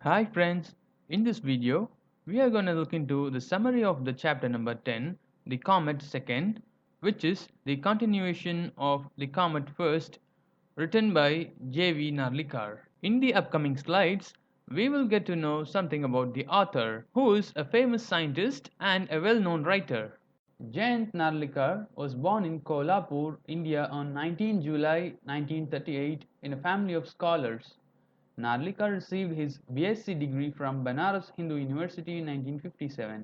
Hi friends, in this video we are going to look into the summary of the chapter number 10, the comet second, which is the continuation of the comet first, written by J.V. Narlikar. In the upcoming slides, we will get to know something about the author, who is a famous scientist and a well-known writer. Jayant Narlikar was born in Kolhapur, India on 19 July 1938 in a family of scholars. Narlikar received his BSc degree from Banaras Hindu University in 1957.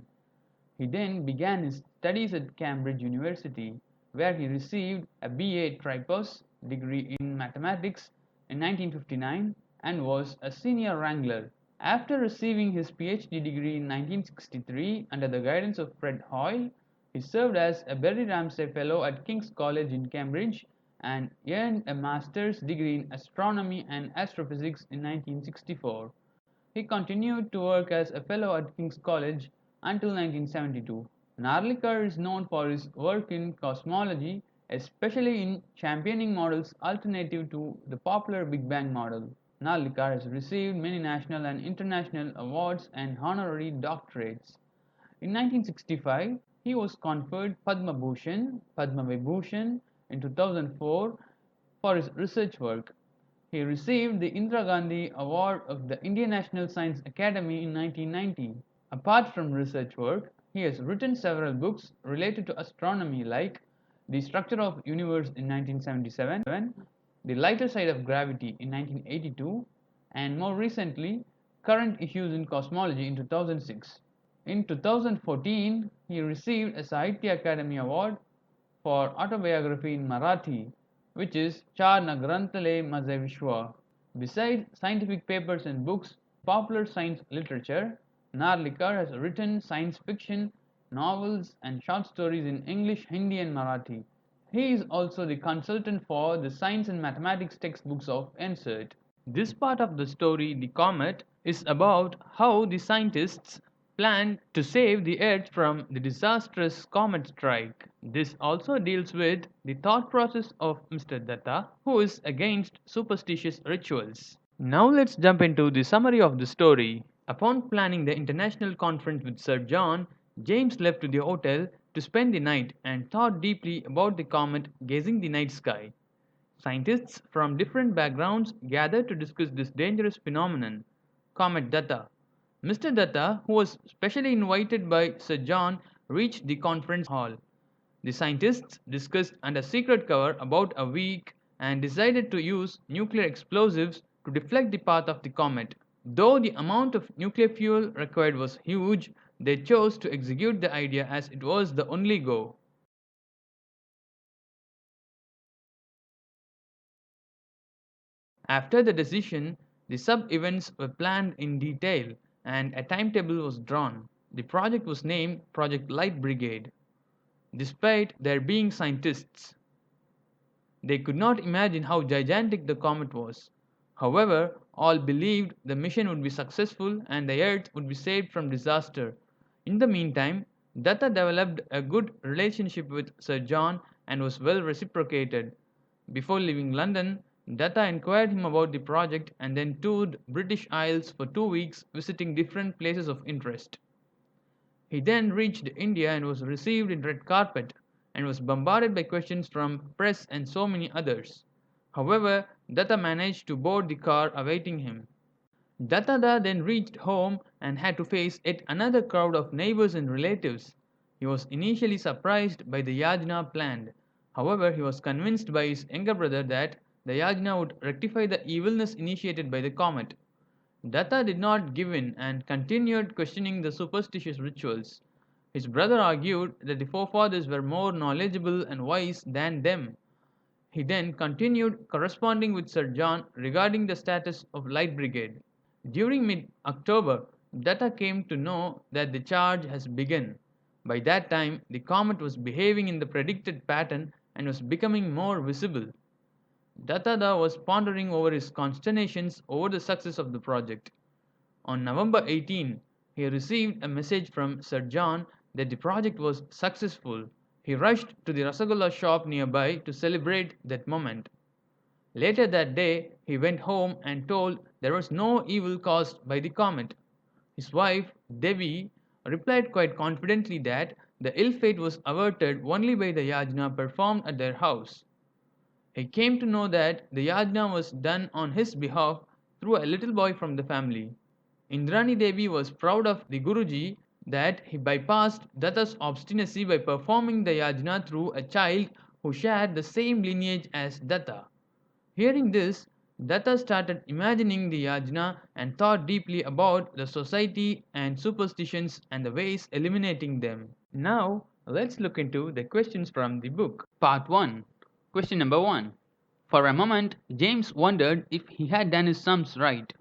He then began his studies at Cambridge University, where he received a BA Tripos degree in mathematics in 1959 and was a senior wrangler. After receiving his PhD degree in 1963 under the guidance of Fred Hoyle, he served as a Berry Ramsay Fellow at King's College in Cambridge and earned a master's degree in astronomy and astrophysics in 1964. He continued to work as a fellow at King's College until 1972. Narlikar is known for his work in cosmology, especially in championing models alternative to the popular Big Bang model. Narlikar has received many national and international awards and honorary doctorates. In 1965, he was conferred Padma Bhushan, Padma Vibhushan in 2004 for his research work. He received the Indira Gandhi Award of the Indian National Science Academy in 1990. Apart from research work, he has written several books related to astronomy like The Structure of Universe in 1977, The Lighter Side of Gravity in 1982, and more recently, Current Issues in Cosmology in 2006. In 2014, he received a Sahitya Academy Award for autobiography in Marathi, which is Char na Grantale Maze Vishwa. Besides scientific papers and books, popular science literature, Narlikar has written science fiction, novels, and short stories in English, Hindi, and Marathi. He is also the consultant for the science and mathematics textbooks of NCERT. This part of the story, The Comet, is about how the scientists plan to save the Earth from the disastrous comet strike. This also deals with the thought process of Mr. Datta, who is against superstitious rituals. Now let's jump into the summary of the story. Upon planning the international conference with Sir John, James left to the hotel to spend the night and thought deeply about the comet gazing the night sky. Scientists from different backgrounds gathered to discuss this dangerous phenomenon, Comet Datta. Mr. Datta, who was specially invited by Sir John, reached the conference hall. The scientists discussed under secret cover about a week and decided to use nuclear explosives to deflect the path of the comet. Though the amount of nuclear fuel required was huge, they chose to execute the idea as it was the only go. After the decision, the sub-events were planned in detail and a timetable was drawn. The project was named Project Light Brigade. Despite there being scientists, they could not imagine how gigantic the comet was. However, all believed the mission would be successful and the Earth would be saved from disaster. In the meantime, Datta developed a good relationship with Sir John and was well reciprocated. Before leaving London, Datta inquired him about the project and then toured British Isles for 2 weeks visiting different places of interest. He then reached India and was received in red carpet and was bombarded by questions from press and so many others. However, Datta managed to board the car awaiting him. Datta then reached home and had to face yet another crowd of neighbors and relatives. He was initially surprised by the yajna planned. However, he was convinced by his younger brother that the yajna would rectify the evilness initiated by the comet. Datta did not give in and continued questioning the superstitious rituals. His brother argued that the forefathers were more knowledgeable and wise than them. He then continued corresponding with Sir John regarding the status of Light Brigade. During mid-October, Datta came to know that the charge has begun. By that time, the comet was behaving in the predicted pattern and was becoming more visible. Datta was pondering over his consternations over the success of the project. On November 18, he received a message from Sir John that the project was successful. He rushed to the Rasagolla shop nearby to celebrate that moment. Later that day, he went home and told there was no evil caused by the comet. His wife, Devi, replied quite confidently that the ill fate was averted only by the yajna performed at their house. He came to know that the yajna was done on his behalf through a little boy from the family. Indrani Devi was proud of the Guruji that he bypassed Datta's obstinacy by performing the yajna through a child who shared the same lineage as Datta. Hearing this, Datta started imagining the yajna and thought deeply about the society and superstitions and the ways eliminating them. Now, let's look into the questions from the book. Part 1. Question number 1. For a moment, James wondered if he had done his sums right.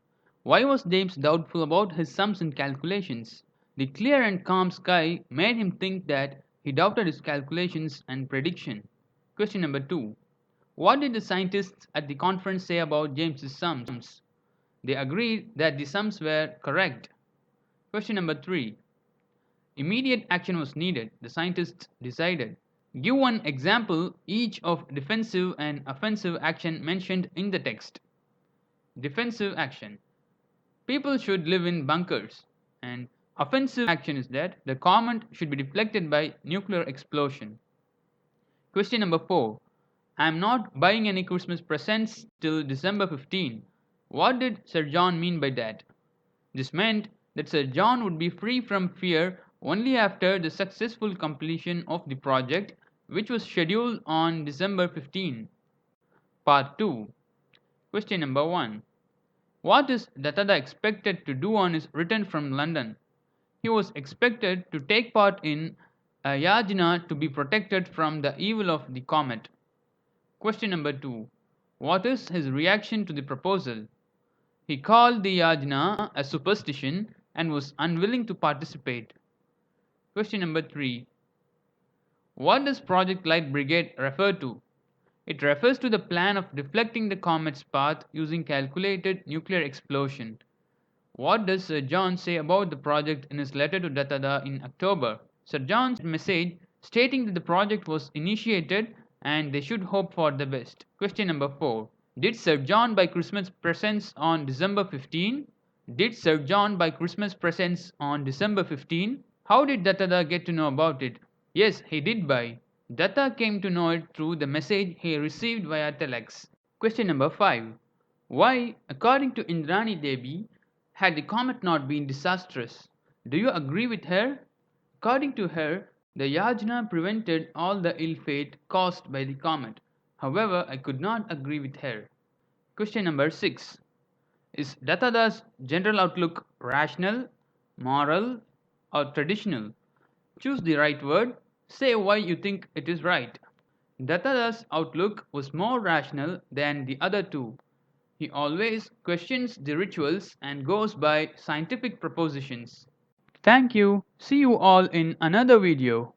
Why was James doubtful about his sums and calculations? The clear and calm sky made him think that he doubted his calculations and prediction. Question number 2. What did the scientists at the conference say about James's sums? They agreed that the sums were correct. Question number 3. Immediate action was needed, the scientists decided. Give one example each of defensive and offensive action mentioned in the text. Defensive action. People should live in bunkers. And offensive action is that the comet should be deflected by nuclear explosion. Question number 4. I am not buying any Christmas presents till December 15. What did Sir John mean by that? This meant that Sir John would be free from fear only after the successful completion of the project, which was scheduled on December 15. Part 2. Question number 1. What is Datta expected to do on his return from London? He was expected to take part in a yajna to be protected from the evil of the comet. Question number 2. What is his reaction to the proposal? He called the yajna a superstition and was unwilling to participate. Question number 3. What does Project Light Brigade refer to? It refers to the plan of deflecting the comet's path using calculated nuclear explosion. What does Sir John say about the project in his letter to Datta in October? Sir John's message stating that the project was initiated and they should hope for the best. Question number 4. Did Sir John buy Christmas presents on December 15? Did Sir John buy Christmas presents on December 15? How did Datta get to know about it? Yes, he did buy. Datta came to know it through the message he received via telex. Question number 5. Why, according to Indrani Devi, had the comet not been disastrous? Do you agree with her? According to her, the yajna prevented all the ill fate caused by the comet. However, I could not agree with her. Question number 6. Is Dattada's general outlook rational, moral, or traditional? Choose the right word. Say why you think it is right. Dattada's outlook was more rational than the other two. He always questions the rituals and goes by scientific propositions. Thank you. See you all in another video.